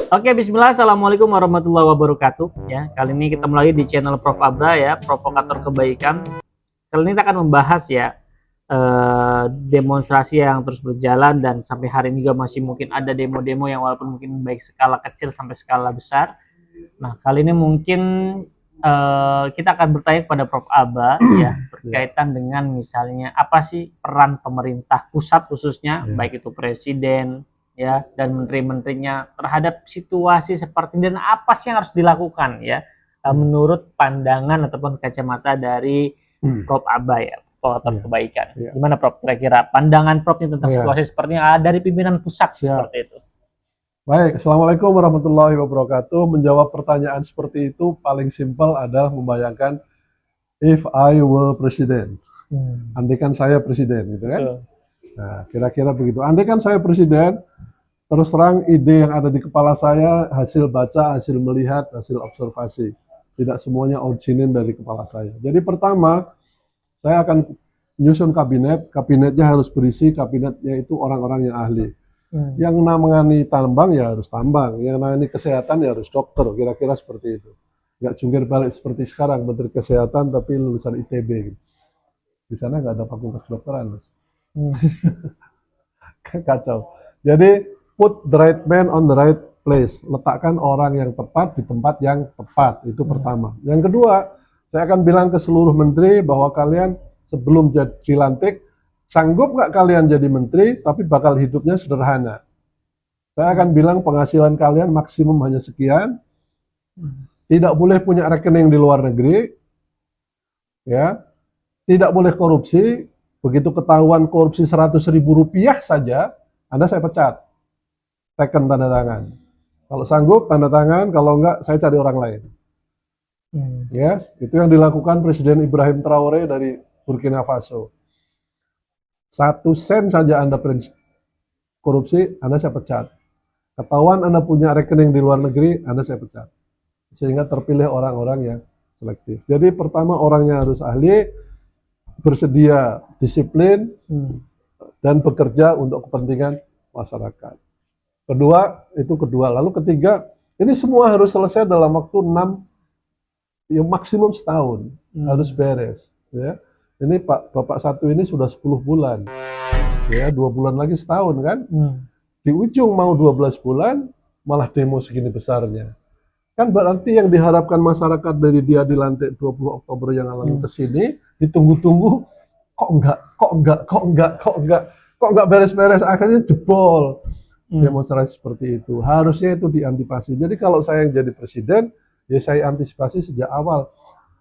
Oke, bismillah. Assalamualaikum warahmatullahi wabarakatuh. Ya, kali ini kita mulai di channel Prof Abra ya, Provokator Kebaikan. Kali ini kita akan membahas ya demonstrasi yang terus berjalan dan sampai hari ini juga masih mungkin ada demo-demo yang walaupun mungkin baik skala kecil sampai skala besar. Nah, kali ini mungkin kita akan bertanya kepada Prof Abra ya berkaitan dengan misalnya apa sih peran pemerintah pusat khususnya baik itu presiden ya dan menteri-menterinya terhadap situasi seperti ini dan apa sih yang harus dilakukan ya menurut pandangan ataupun kacamata dari Prof Abra ya, Provokator Kebaikan. Gimana Prof kira-kira pandangan Prof tentang situasi seperti ini dari pimpinan pusat seperti itu? Baik, Assalamualaikum warahmatullahi wabarakatuh. Menjawab pertanyaan seperti itu paling simpel adalah membayangkan if I were president. Andaikan saya presiden gitu kan. Nah, kira-kira begitu. Andaikan saya presiden, terus terang ide yang ada di kepala saya hasil baca, hasil melihat, hasil observasi. Tidak semuanya originin dari kepala saya. Jadi pertama, saya akan nyusun kabinet. Kabinetnya harus berisi, kabinetnya itu orang-orang yang ahli. Yang menangani tambang ya harus tambang, yang menangani kesehatan ya harus dokter, kira-kira seperti itu. Nggak jungkir balik seperti sekarang, Menteri Kesehatan tapi lulusan ITB gitu. Di sana nggak ada fakultas kedokteran, Mas. Kacau. Jadi put the right man on the right place, letakkan orang yang tepat di tempat yang tepat, itu pertama. Yang kedua, saya akan bilang ke seluruh menteri bahwa kalian sebelum dilantik, sanggup nggak kalian jadi menteri, tapi bakal hidupnya sederhana. Saya akan bilang penghasilan kalian maksimum hanya sekian, tidak boleh punya rekening di luar negeri, ya, tidak boleh korupsi. Begitu ketahuan korupsi 100.000 rupiah saja, Anda saya pecat. Teken tanda tangan. Kalau sanggup tanda tangan, kalau enggak saya cari orang lain. Yes, itu yang dilakukan Presiden Ibrahim Traore dari Burkina Faso. 1 sen saja Anda korupsi, Anda saya pecat. Ketahuan Anda punya rekening di luar negeri, Anda saya pecat. Sehingga terpilih orang-orang yang selektif. Jadi pertama orangnya harus ahli, bersedia disiplin, dan bekerja untuk kepentingan masyarakat. Kedua. Lalu ketiga, ini semua harus selesai dalam waktu 6, ya maksimum setahun, harus beres. Ya. Ini Bapak satu ini sudah 10 bulan, ya 2 bulan lagi setahun kan, di ujung mau 12 bulan, malah demo segini besarnya. Kan berarti yang diharapkan masyarakat dari dia dilantik 20 Oktober yang lalu ke sini, ditunggu-tunggu, kok enggak beres-beres, akhirnya jebol. Demonstrasi seperti itu, harusnya itu diantisipasi. Jadi kalau saya yang jadi presiden, ya saya antisipasi sejak awal.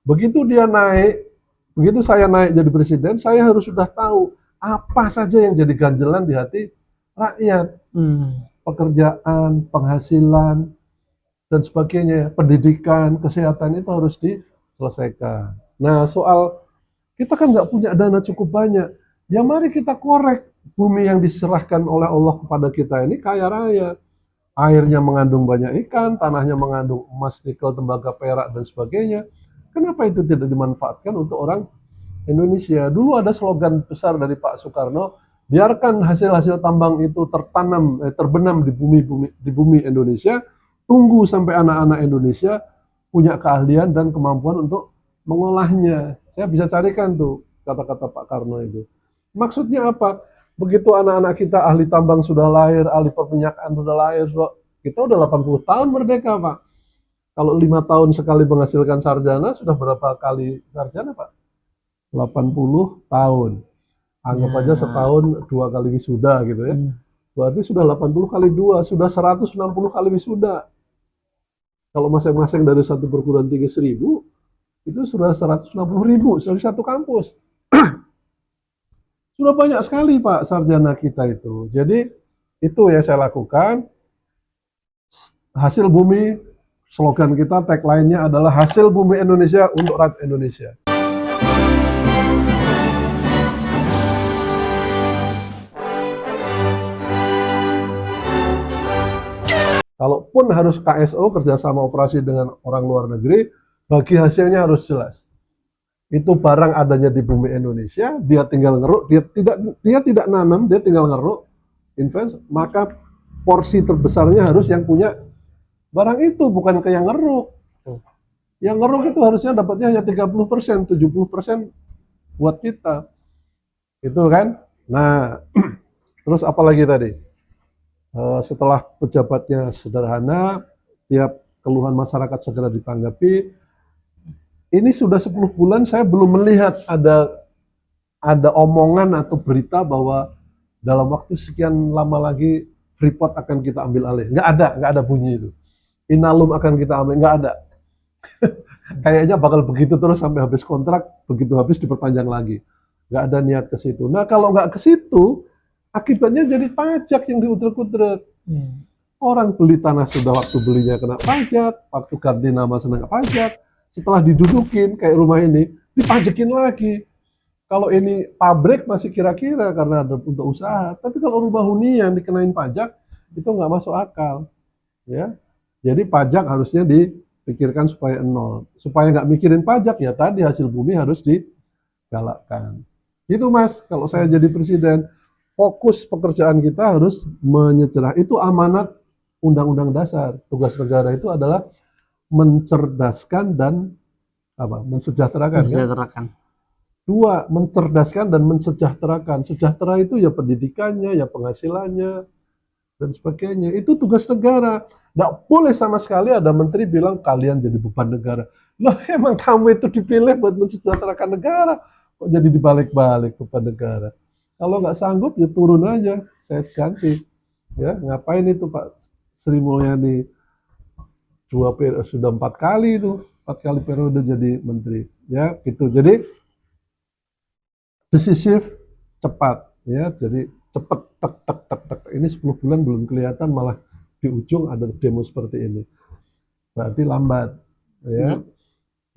Begitu dia naik, begitu saya naik jadi presiden, saya harus sudah tahu apa saja yang jadi ganjelan di hati rakyat. Pekerjaan, penghasilan, dan sebagainya. Pendidikan, kesehatan itu harus diselesaikan. Nah, soal kita kan nggak punya dana cukup banyak. Ya mari kita korek. Bumi yang diserahkan oleh Allah kepada kita ini kaya raya. Airnya mengandung banyak ikan, tanahnya mengandung emas, nikel, tembaga, perak, dan sebagainya. Kenapa itu tidak dimanfaatkan untuk orang Indonesia? Dulu ada slogan besar dari Pak Soekarno, biarkan hasil-hasil tambang itu terbenam di bumi Indonesia, tunggu sampai anak-anak Indonesia punya keahlian dan kemampuan untuk mengolahnya. Saya bisa carikan tuh kata-kata Pak Karno itu. Maksudnya apa? Begitu anak-anak kita ahli tambang sudah lahir, ahli perminyakan sudah lahir, kita udah 80 tahun merdeka, Pak. Kalau 5 tahun sekali menghasilkan sarjana, sudah berapa kali sarjana, Pak? 80 tahun. Anggap aja setahun 2 kali wisuda gitu ya. Berarti sudah 80 kali 2, sudah 160 kali wisuda. Kalau masing-masing dari satu perguruan tinggi 1.000, itu sudah 160.000 dari satu kampus. Sudah banyak sekali Pak sarjana kita itu. Jadi itu yang saya lakukan. Hasil bumi, slogan kita, tagline-nya adalah hasil bumi Indonesia untuk rakyat Indonesia. Kalaupun harus KSO, kerjasama operasi dengan orang luar negeri, bagi hasilnya harus jelas. Itu barang adanya di bumi Indonesia, dia tinggal ngeruk, dia tidak nanam, dia tinggal ngeruk, invest, maka porsi terbesarnya harus yang punya Barang itu bukan ke yang ngeruk. Yang ngeruk itu harusnya dapatnya hanya 30%, 70% buat kita. Itu kan. Nah, terus apa lagi tadi? Setelah pejabatnya sederhana, tiap keluhan masyarakat segera ditanggapi. Ini sudah 10 bulan saya belum melihat ada omongan atau berita bahwa dalam waktu sekian lama lagi Freeport akan kita ambil alih. Nggak ada bunyi itu. Inalum akan kita ambil, nggak ada. Kayaknya bakal begitu terus sampai habis kontrak, begitu habis diperpanjang lagi. Nggak ada niat ke situ. Nah kalau nggak ke situ, akibatnya jadi pajak yang diutrek-utrek. Orang beli tanah sudah waktu belinya kena pajak, waktu ganti nama kena pajak, setelah didudukin kayak rumah ini, dipajakin lagi. Kalau ini pabrik masih kira-kira karena ada untuk usaha, tapi kalau rumah hunian dikenain pajak, itu nggak masuk akal. Ya, jadi pajak harusnya dipikirkan supaya nol. Supaya nggak mikirin pajak, ya tadi hasil bumi harus digalakkan. Itu Mas, kalau saya jadi presiden, fokus pekerjaan kita harus menyecerah. Itu amanat Undang-Undang Dasar. Tugas negara itu adalah mencerdaskan dan mensejahterakan. Mensejahterakan. Dua, mencerdaskan dan mensejahterakan. Sejahtera itu ya pendidikannya, ya penghasilannya, dan sebagainya. Itu tugas negara. Nggak boleh sama sekali ada menteri bilang kalian jadi beban negara. Loh emang kamu itu dipilih buat mensejahterakan negara. Kok jadi dibalik-balik beban negara? Kalau nggak sanggup ya turun aja, saya ganti. Ya ngapain itu Pak Sri Mulyani sudah 4 kali itu, 4 kali periode jadi menteri. Ya gitu. Jadi decisif, cepat. Ya jadi cepat tek tek tek tek. Ini 10 bulan belum kelihatan, malah di ujung ada demo seperti ini. Berarti lambat. Ya.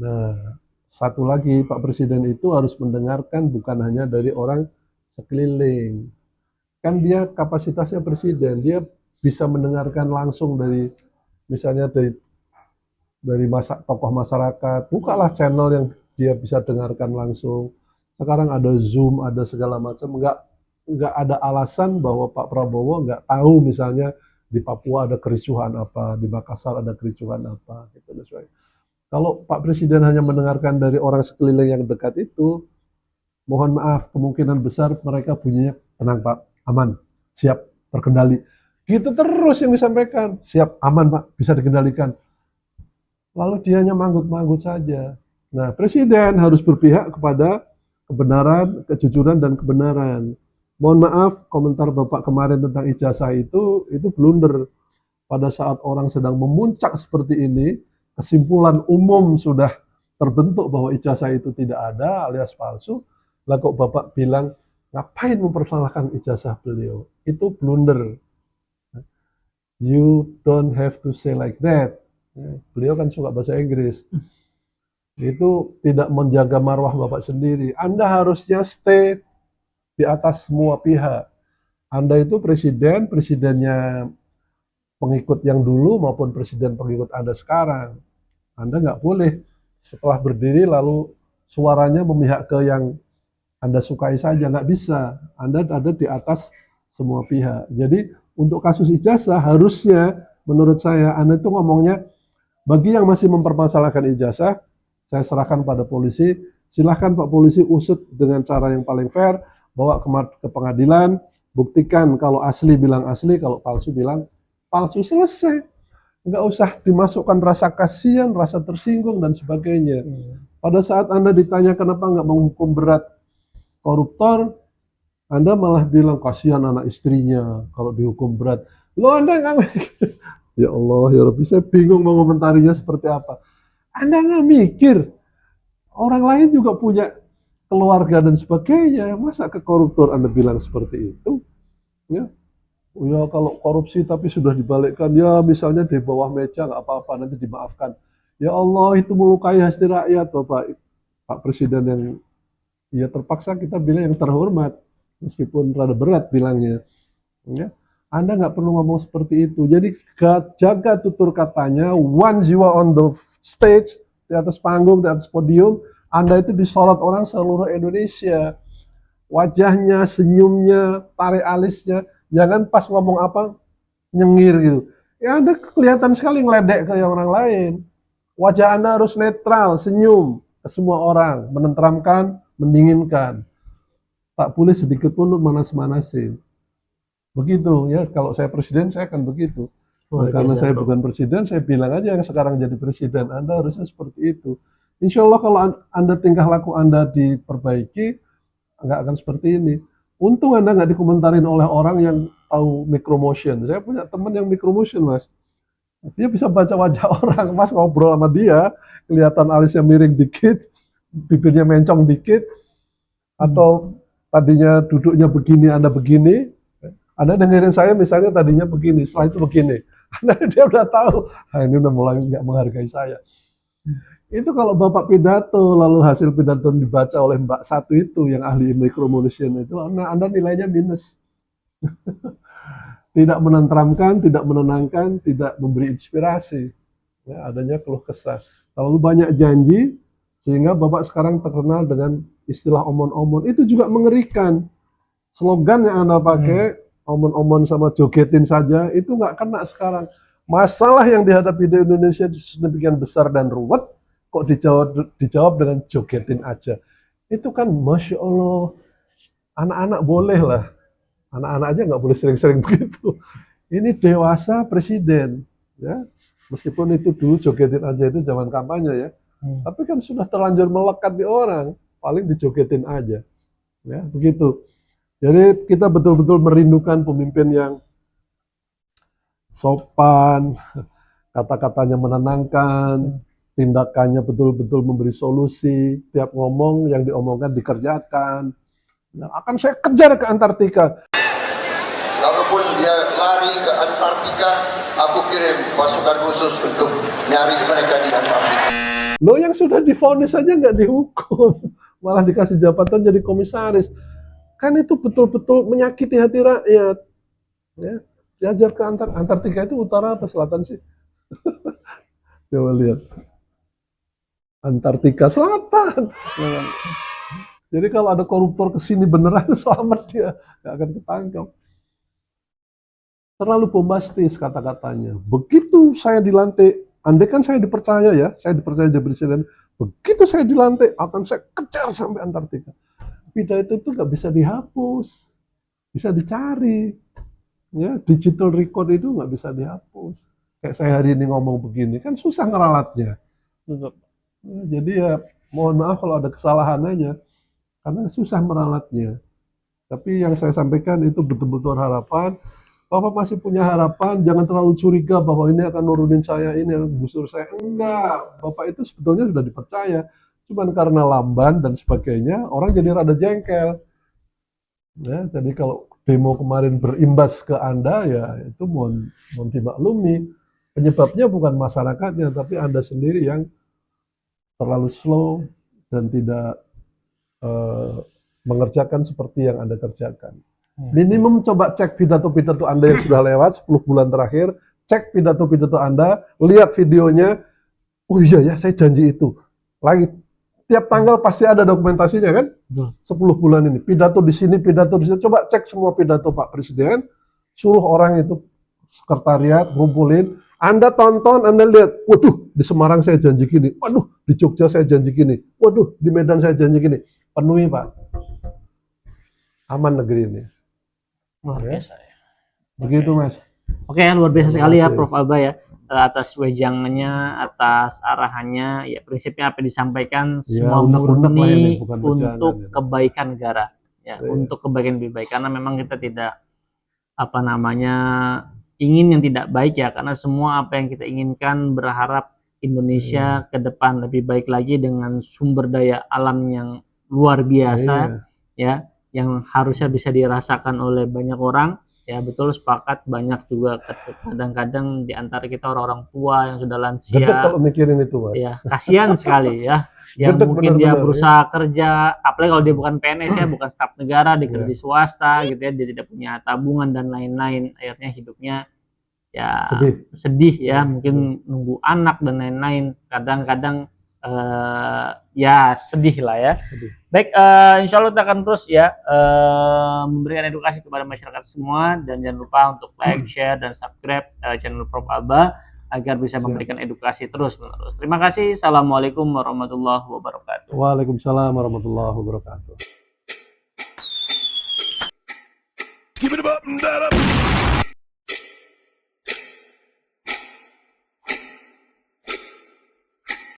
Nah, satu lagi Pak Presiden itu harus mendengarkan bukan hanya dari orang sekeliling. Kan dia kapasitasnya presiden, dia bisa mendengarkan langsung dari misalnya dari tokoh masyarakat. Bukalah channel yang dia bisa dengarkan langsung. Sekarang ada Zoom, ada segala macam. Nggak ada alasan bahwa Pak Prabowo nggak tahu misalnya di Papua ada kericuhan apa, di Makassar ada kericuhan apa, gitu. Kalau Pak Presiden hanya mendengarkan dari orang sekeliling yang dekat itu, mohon maaf, kemungkinan besar mereka bunyinya, tenang Pak, aman, siap, terkendali. Gitu terus yang disampaikan, siap, aman Pak, bisa dikendalikan. Lalu dianya manggut-manggut saja. Nah, Presiden harus berpihak kepada kebenaran, kejujuran, dan kebenaran. Mohon maaf, komentar Bapak kemarin tentang ijazah itu blunder. Pada saat orang sedang memuncak seperti ini, kesimpulan umum sudah terbentuk bahwa ijazah itu tidak ada alias palsu, lah kok Bapak bilang, ngapain mempersalahkan ijazah beliau? Itu blunder. You don't have to say like that. Beliau kan suka bahasa Inggris. Itu tidak menjaga marwah Bapak sendiri. Anda harusnya stay di atas semua pihak. Anda itu presiden, presidennya pengikut yang dulu maupun presiden pengikut Anda sekarang. Anda nggak boleh setelah berdiri lalu suaranya memihak ke yang Anda sukai saja, nggak bisa. Anda ada di atas semua pihak. Jadi untuk kasus ijazah harusnya menurut saya Anda itu ngomongnya, bagi yang masih mempermasalahkan ijazah, saya serahkan pada polisi. Silahkan Pak Polisi usut dengan cara yang paling fair, bawa ke pengadilan, buktikan kalau asli bilang asli, kalau palsu bilang palsu, selesai. Nggak usah dimasukkan rasa kasihan, rasa tersinggung, dan sebagainya. Pada saat Anda ditanya kenapa nggak menghukum berat koruptor, Anda malah bilang kasihan anak istrinya kalau dihukum berat. Loh Anda nggak ya Allah, ya Rabbi, saya bingung mau komentarinya seperti apa. Anda nggak mikir, orang lain juga punya keluarga dan sebagainya. Masa ke koruptor Anda bilang seperti itu? Ya, ya kalau korupsi tapi sudah dibalikkan, ya misalnya di bawah meja nggak apa-apa, nanti dimaafkan. Ya Allah, itu melukai hati rakyat, Bapak Pak Presiden yang ya terpaksa kita bilang yang terhormat, meskipun rada berat bilangnya. Ya. Anda nggak perlu ngomong seperti itu. Jadi jaga tutur katanya. Once you are on the stage, di atas panggung, di atas podium, Anda itu disorot orang seluruh Indonesia. Wajahnya, senyumnya, tarik alisnya. Jangan pas ngomong apa, nyengir gitu. Ya Anda kelihatan sekali ngeledek ke orang lain. Wajah Anda harus netral, senyum ke semua orang, menenteramkan, mendinginkan. Tak boleh sedikit pun manas-manasin. Begitu ya, kalau saya presiden saya akan begitu. Nah, Luar karena biasa, saya Bro. bukan presiden, saya bilang aja yang sekarang jadi presiden, Anda harusnya seperti itu. Insya Allah kalau Anda tingkah laku Anda diperbaiki, nggak akan seperti ini. Untung Anda nggak dikomentarin oleh orang yang tahu micromotion. Saya punya teman yang micromotion, Mas. Dia bisa baca wajah orang, Mas ngobrol sama dia, kelihatan alisnya miring dikit, bibirnya mencong dikit, atau tadinya duduknya begini, Anda begini, Anda dengerin saya misalnya tadinya begini, setelah itu begini. Anda dia udah tahu, nah ini udah mulai nggak menghargai saya. Itu kalau Bapak pidato, lalu hasil pidato dibaca oleh Mbak Satu itu, yang ahli micromotion itu, nah Anda nilainya minus. Tidak menenteramkan, tidak menenangkan, tidak memberi inspirasi. Ya, adanya keluh kesah. Terlalu banyak janji, sehingga Bapak sekarang terkenal dengan istilah omon-omon. Itu juga mengerikan. Slogan yang Anda pakai, omon-omon sama jogetin saja, itu nggak kena sekarang. Masalah yang dihadapi di Indonesia sedemikian besar dan ruwet, kok dijawab dengan jogetin aja. Itu kan Masya Allah, anak-anak boleh lah. Anak-anak aja nggak boleh sering-sering begitu. Ini dewasa presiden, ya. Meskipun itu dulu jogetin aja itu zaman kampanye ya. Tapi kan sudah terlanjur melekat di orang, paling dijogetin aja. Ya, begitu. Jadi kita betul-betul merindukan pemimpin yang sopan, kata-katanya menenangkan, tindakannya betul-betul memberi solusi, tiap ngomong yang diomongkan dikerjakan. Nah, akan saya kejar ke Antartika. Kalaupun dia lari ke Antartika, aku kirim pasukan khusus untuk nyari mereka di Antartika. Loh yang sudah divonis saja nggak dihukum, malah dikasih jabatan jadi komisaris. Kan itu betul-betul menyakiti hati rakyat. Ya, diajar ke Antartika itu utara apa selatan sih? Coba lihat. Antartika Selatan. Jadi kalau ada koruptor kesini beneran selamat dia, nggak akan ketangkap. Terlalu bombastis kata-katanya. Begitu saya dilantik, andai kan saya dipercaya ya, saya dipercaya jadi presiden, begitu saya dilantik akan saya kejar sampai Antartika. Pidato itu nggak bisa dihapus, bisa dicari. Ya, digital record itu nggak bisa dihapus. Kayak saya hari ini ngomong begini, kan susah ngeralatnya. Ya, jadi ya mohon maaf kalau ada kesalahan aja, karena susah meralatnya. Tapi yang saya sampaikan itu betul-betul harapan. Bapak masih punya harapan, jangan terlalu curiga bahwa ini akan nurunin saya, ini akan gusur saya. Enggak, Bapak itu sebetulnya sudah dipercaya. Cuman karena lamban dan sebagainya, orang jadi rada jengkel. Ya, jadi kalau demo kemarin berimbas ke Anda, ya itu mohon dimaklumi. Penyebabnya bukan masyarakatnya, tapi Anda sendiri yang terlalu slow dan tidak mengerjakan seperti yang Anda kerjakan. Minimum coba cek pidato-pidato Anda yang sudah lewat 10 bulan terakhir, cek pidato-pidato Anda, lihat videonya, oh iya ya saya janji itu. Lagi tiap tanggal pasti ada dokumentasinya kan? 10 bulan ini, pidato di sini, coba cek semua pidato Pak Presiden, suruh orang itu sekretariat, ngumpulin, Anda tonton, Anda lihat, waduh di Semarang saya janji gini, waduh di Jogja saya janji gini, waduh di Medan saya janji gini, penuhi Pak, aman negeri ini. Luar biasa ya. Begitu Mas. Oke, luar biasa sekali ya kasih. Prof. Aba ya, atas wejangannya, atas arahannya, ya prinsipnya apa yang disampaikan Ya, semua unek-unek lah ini, murni bukan wejangan untuk ini. kebaikan negara, ya, Iya. untuk kebaikan lebih baik. Karena memang kita tidak apa namanya ingin yang tidak baik ya, karena semua apa yang kita inginkan berharap Indonesia ke depan lebih baik lagi dengan sumber daya alam yang luar biasa, ya, yang harusnya bisa dirasakan oleh banyak orang. Ya betul, sepakat. Banyak juga kadang-kadang di antara kita orang-orang tua yang sudah Gedek kalau lansia, mikirin itu Mas. ya kasihan sekali ya, yang Gedek mungkin dia bener-bener, berusaha kerja, apalagi kalau dia bukan PNS ya, bukan staf negara, dia kerja Iya. di swasta gitu ya, dia tidak punya tabungan dan lain-lain, akhirnya hidupnya ya Sedih. sedih ya, mungkin nunggu anak dan lain-lain. Kadang-kadang ya sedih lah ya. Sedih. Baik, insya Allah kita akan terus ya memberikan edukasi kepada masyarakat semua, dan jangan lupa untuk like, share, dan subscribe channel Prof Aba agar bisa Siap. memberikan edukasi terus menerus. Terima kasih. Assalamualaikum warahmatullahi wabarakatuh. Waalaikumsalam warahmatullahi wabarakatuh. Give it up and that up.